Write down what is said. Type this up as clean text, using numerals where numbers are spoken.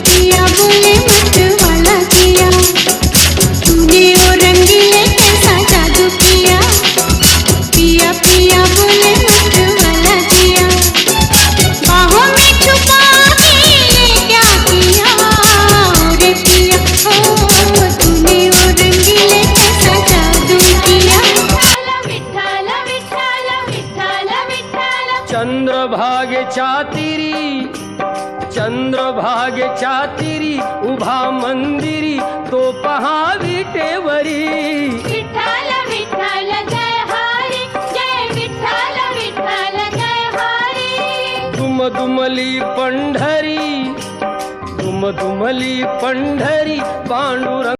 पिया बोले मत वाला किया, तूने ओ रंगीले कैसा जादू किया, पिया पिया बोले मत वाला किया, बाहों में छुपा के ये क्या किया रे पिया, ओ तूने ओ रंगीले कैसा जादू किया। विठ्ठल विठ्ठल विठ्ठल विठ्ठल चंद्रभागेच्या तिरी उभा मंदिरी तो पहा विटेवरी, विठ्ठल विठ्ठल जय हरी जय विठ्ठल विठ्ठल जय हरी, दुमदुमली पंढरी पांडुरंग